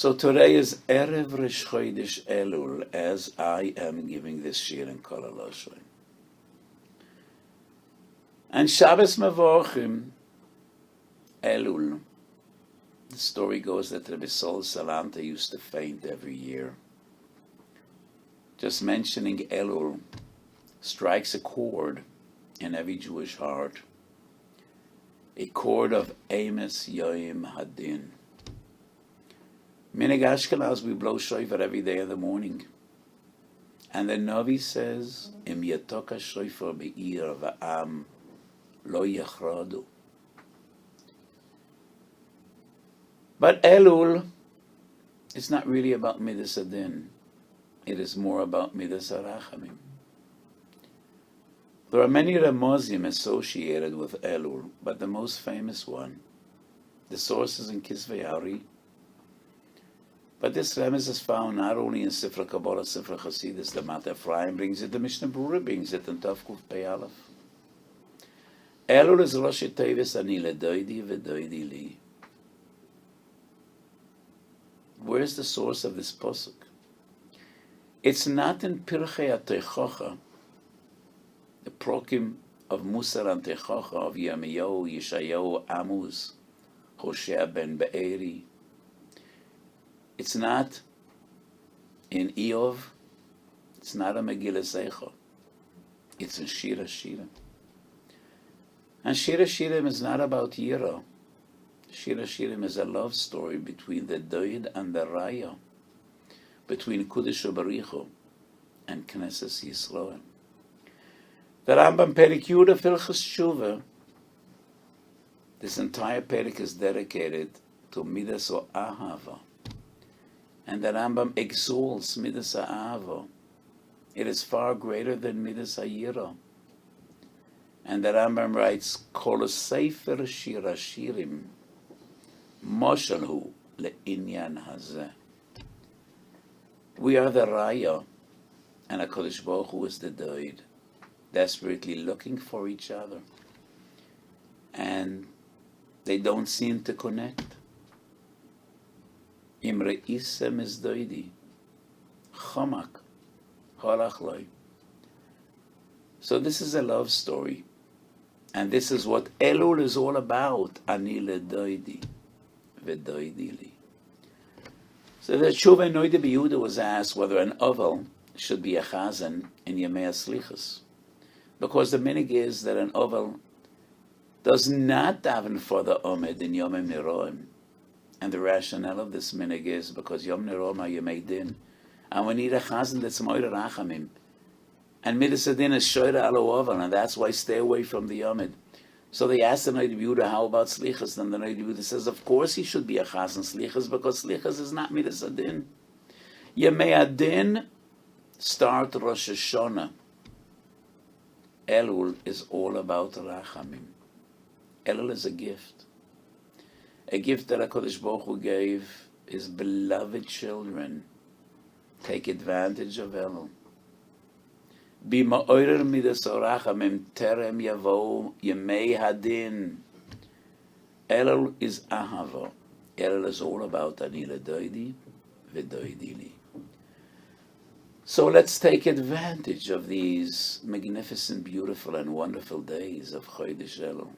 So today is Erev Rosh Chodesh Elul, as I am giving this shir in Kol HaLashon. And Shabbos Mevorchim Elul. The story goes that Rabbi Sol Salanta used to faint every year. Just mentioning Elul strikes a chord in every Jewish heart. A chord of Emes Yoim Hadin. Minig Ashkenaz, we blow shofar every day of the morning. And the Navi says, Im yatoka shofar be'ir va'am lo yachradu. But Elul is not really about Midas Adin. It is more about Midas Arachamim. There are many Ramozim associated with Elul, but the most famous one, the source is in Kisvei Ari. But this remez is found not only in Sifra Kabbalah, Sifra Chasidus, the Mat Ephraim brings it, the Mishnah Berurah brings it, and Tavkuf Pei Aleph. Elul is Rosh Tevis Ani Ledoidi V'Doidi Li. Where's the source of this posuk? It's not in Pirchei HaTeichocha, the prokim of Musar and Teichocha of Yirmiyahu, Yeshayahu, Amos, Hoshea ben Be'eri. It's not in Eov. It's not a Megillah Zeicha. It's in Shira Shirim. And Shira Shirim is not about Yira. Shira Shirim is a love story between the Doid and the Raya, between Kudesh Ubarichu and Knesset Yisrael. The Rambam Perik Yudah Filchus Tshuva, this entire Perik is dedicated to Midas o Ahava. And the Rambam exalts Midas Ahava. It is far greater than Midas Hayira. And the Rambam writes, Kol Sefer Shir Hashirim Moshalhu le'inyan hazeh. We are the Raya, and HaKadosh Baruch Hu is the Doid, desperately looking for each other. And they don't seem to connect. Imre Isem is Doidi. Chomak. Halachloi. So this is a love story. And this is what Elul is all about. Ani ledoidi. Vedoidi li. So the Tshuva Noida B'Yehuda was asked whether an oval should be a chazan in Yemei HaSlichus. Because the minig is that an oval does not daven for the Omed in Yom Niroim. And the rationale of this minig is because Yom Niroim are Yemei Din. And we need a chazan that's Moira Rachamim. And Midas Adin is Shoira Alo Oval, and that's why stay away from the Yomid. So they asked the Noida B'Yehuda, how about Slichas? And the Noida B'Yehuda says, of course he should be a chazan Slichas, because Slichas is not Midas Adin. Yemei Adin start Rosh Hashanah. Elul is all about Rachamim. Elul is a gift that HaKadosh Baruch Hu gave his beloved children. Take advantage of Elul. Be ma'orer midas orachamim terem yavo yemei hadin. Elul is ahava. Elul is all about ani ledoidi v'doidi li. So let's take advantage of these magnificent, beautiful, and wonderful days of Chodesh Elul.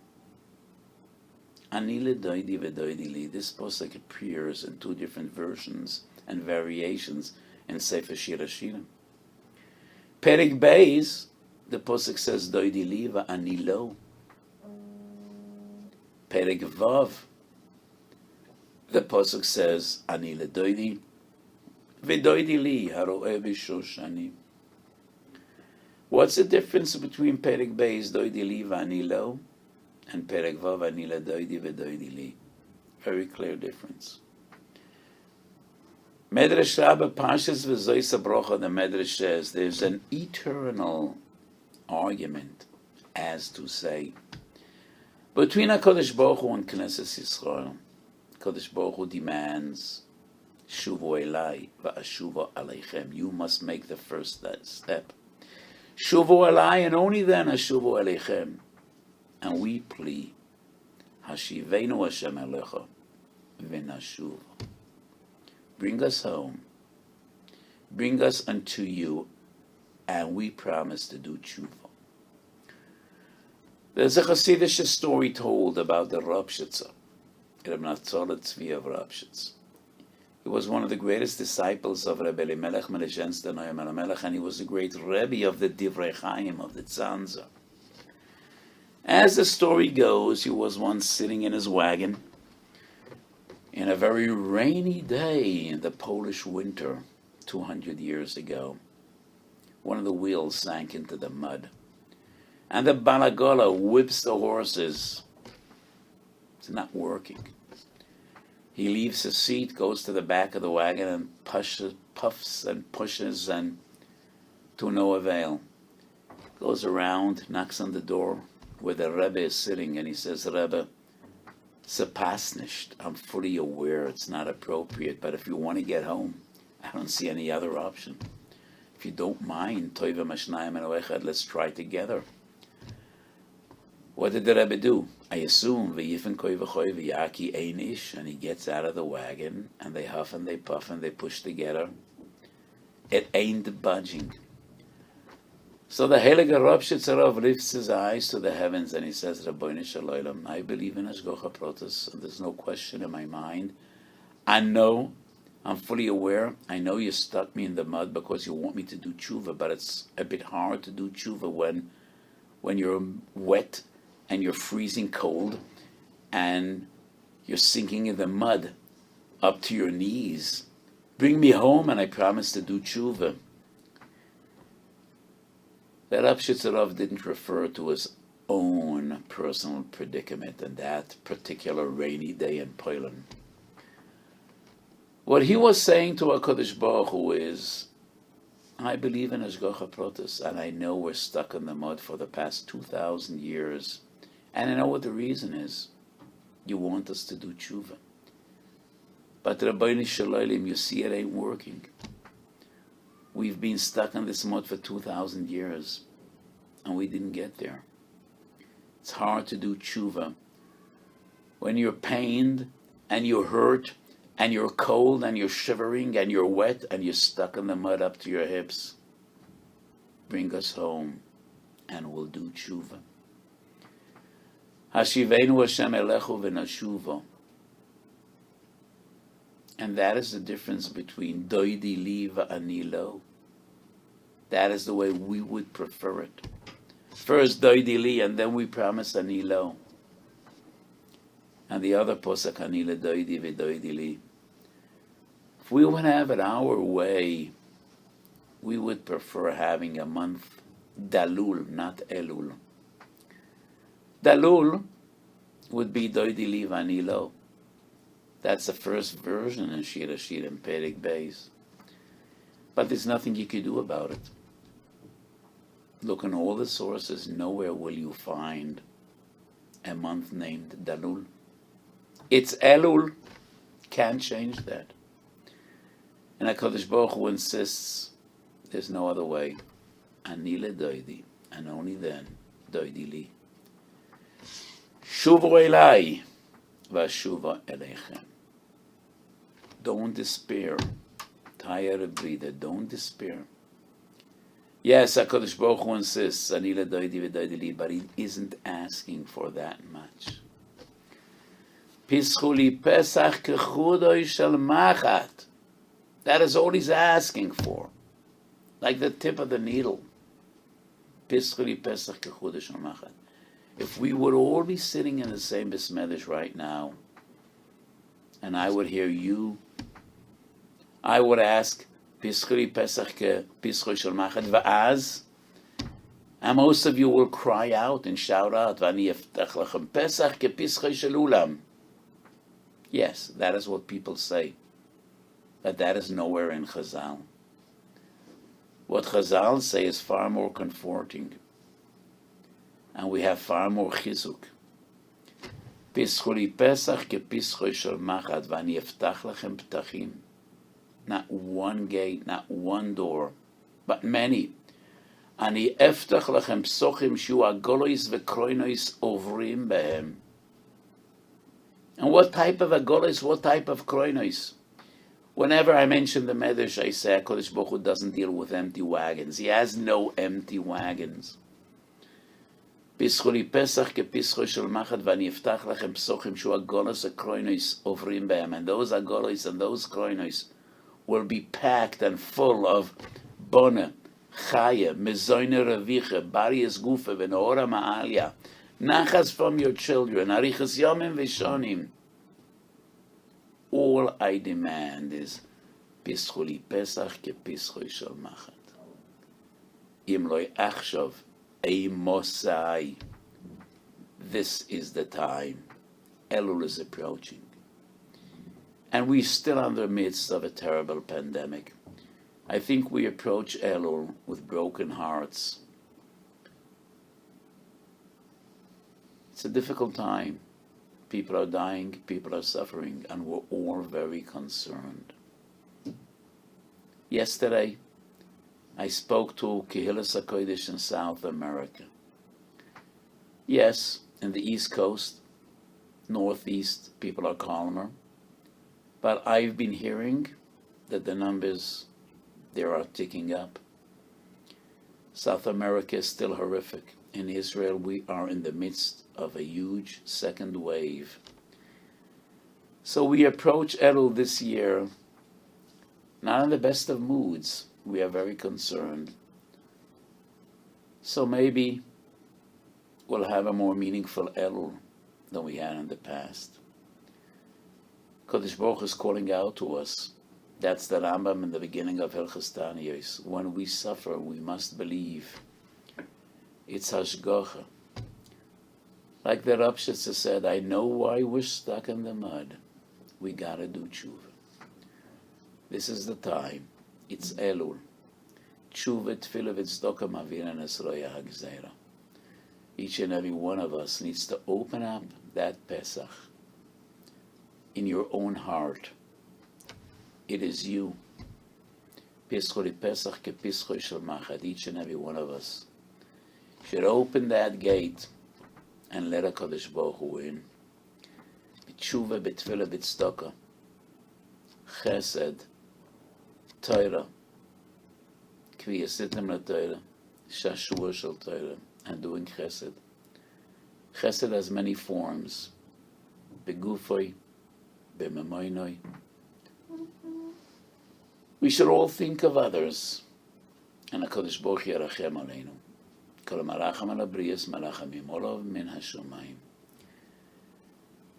Ani ledoidi v'doidi li. This posuk appears in two different versions and variations in Sefer Shir Hashirim. Perik Beis, the posuk says doidi li va'ani lo. Perik Vav, the posuk says ani ledoidi v'doidi li haro'eh b'shoshani. What's the difference between Perik Beis doidi li va'ani lo and Perik Vav ani ledoidi v'doidi li? Very clear difference. Medrash Rabbah Pashas v'Zoysa Brocha, the Medrash says there's an eternal argument, as to say, between HaKadosh Baruch Hu and Knesset Yisrael. HaKadosh Baruch Hu demands, Shuvu elai va'ashuva aleichem. You must make the first step. Shuvu elai, and only then ashuvu aleichem. And we plea, Hashivenu Hashem elecha v'nashuv. bring us home, bring us unto you, and we promise to do tshuva. There's a Hasidic story told about the Rabshitzer, Reb Natzolot Tzvi of Rabshitz. He was one of the greatest disciples of Rebbe Elimelech Melechens the Noam Elimelech, and he was the great Rebbe of the Divrei Chaim, of the Tzanza. As the story goes, he was once sitting in his wagon in a very rainy day in the Polish winter 200 years ago. One of the wheels sank into the mud, and the Balagola whips the horses. It's not working. He leaves his seat, goes to the back of the wagon, and puffs and pushes, and to no avail. Goes around, knocks on the door where the Rebbe is sitting, and he says, Rebbe, sepasnisht, I'm fully aware it's not appropriate, but if you want to get home, I don't see any other option. If you don't mind, toiva mashnayim and let's try together. What did the Rebbe do? I assume v'yifen koi v'choy v'yaki einish, and he gets out of the wagon, and they huff and they puff and they push together. It ain't budging. So the Heilige Rabshitzer lifts his eyes to the heavens and he says, Rabbeinu Shalom, I believe in Hashgacha Protus, and there's no question in my mind. I know, I'm fully aware, I know you stuck me in the mud because you want me to do tshuva, but it's a bit hard to do tshuva when you're wet and you're freezing cold and you're sinking in the mud up to your knees. Bring me home and I promise to do tshuva. The Rab Shitzerov didn't refer to his own personal predicament in that particular rainy day in Poland. What he was saying to HaKadosh Baruch Hu is, I believe in Hashgacha Protus, and I know we're stuck in the mud for the past 2,000 years, and I know what the reason is. You want us to do tshuva. But Rabbeinu Shalom, you see it ain't working. We've been stuck in this mud for 2,000 years, and we didn't get there. It's hard to do tshuva when you're pained, and you're hurt, and you're cold, and you're shivering, and you're wet, and you're stuck in the mud up to your hips. Bring us home, and we'll do tshuva. Hashivenu Hashem elechu v'nashuva. And that is the difference between doidi li va'ani lo. That is the way we would prefer it. First doidi li, and then we promise ani lo. And the other posuk ani le doidi v'doidi li. If we would have it our way, we would prefer having a month dalul, not elul. Dalul would be doidi li va'ani lo. That's the first version in Shir Hashir and Perek Beis. But there's nothing you can do about it. Look in all the sources, nowhere will you find a month named Dalul. It's Elul, can't change that. And HaKadosh Baruch Hu insists there's no other way. Ani le doidi, and only then, doidi li. Shuvu elai, v'ashuva eleichem. Don't despair. Taya Rebrida, don't despair. Yes, HaKadosh Baruch Hu insists, Ani ledoidi v'doidi li, but he isn't asking for that much. Pischu li pesach kechudoi shel machat. That is all he's asking for. Like the tip of the needle. Pischu li pesach kechudoi shel machat. If we would all be sitting in the same besmedish right now, and I would hear you, I would ask, Pischri Pesach ke Pischri Shel Machat va'az, and most of you will cry out and shout out, V'ani eftach lachem Pesach ke Pischri Shel Ulam. Yes, that is what people say, but that is nowhere in Chazal. What Chazal say is far more comforting, and we have far more chizuk. Pischuli Pesach ke Pischui Shel Machat v'ani eftach lachem ptachim. Not one gate, not one door, but many. Ani eftach lachem psochim shu agolois v'kroinois ovrim behem. And what type of agolois, what type of kroinois? Whenever I mention the Medrash, I say HaKadosh Baruch Hu doesn't deal with empty wagons. He has no empty wagons. Pischo li Pesach kepischo shel machat v'ani eftach lachem psochim shu agolos akroinos ovrim behem. And those agolos and those kroinos will be packed and full of bona, chaya, mezoine reviche, barias gufe, v'noora ma'alia, nachas from your children, arichas yomim v'shonim. All I demand is pischo li Pesach kepischo shel machat. Im loy achshov a Mosai. This is the time. Elul is approaching. And we're still in the midst of a terrible pandemic. I think we approach Elul with broken hearts. It's a difficult time. People are dying, people are suffering, and we're all very concerned. Yesterday, I spoke to Kehillas HaKodesh in South America. Yes, in the East Coast, Northeast, people are calmer. But I've been hearing that the numbers there are ticking up. South America is still horrific. In Israel, we are in the midst of a huge second wave. So we approach Elul this year not in the best of moods. We are very concerned. So maybe we'll have a more meaningful Elul than we had in the past. Kodesh Baruch is calling out to us. That's the Rambam in the beginning of Hilchos Taniyos. When we suffer, we must believe. It's hashgacha. Like the Rav Shitzer said, I know why we're stuck in the mud. We gotta do tshuva. This is the time. It's Elul. Tshuva, tefillah, v'tzedakah, mavina, nesroya, hagzeira. Each and every one of us needs to open up that Pesach in your own heart. It is you. Pischo li Pesach ke pischo shel machat. Each and every one of us should open that gate and let HaKadosh Baruch Hu in. B'tshuva, b'tefillah, b'tzedakah, chesed, Torah, kvi yasitim la-Torah, shashua shel Torah, and doing chesed. Chesed has many forms. Begufoi, b'memoinoi. We should all think of others, and HaKadosh Baruch Hu yarachem aleinu. Kol maracham al abriyas marachamim olav min hashomayim.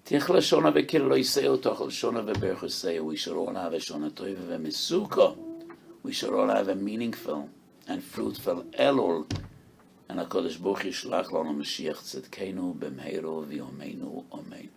Tich lashona v'kil lo yiseo toch lashona v'berchoseo. We should all have a shona toiva v'mesuka. We should all have a meaningful and fruitful Elul. And HaKadosh Baruch Hu yishlach lanu Mashiach tzedkeinu b'meiru v'yomeinu amen.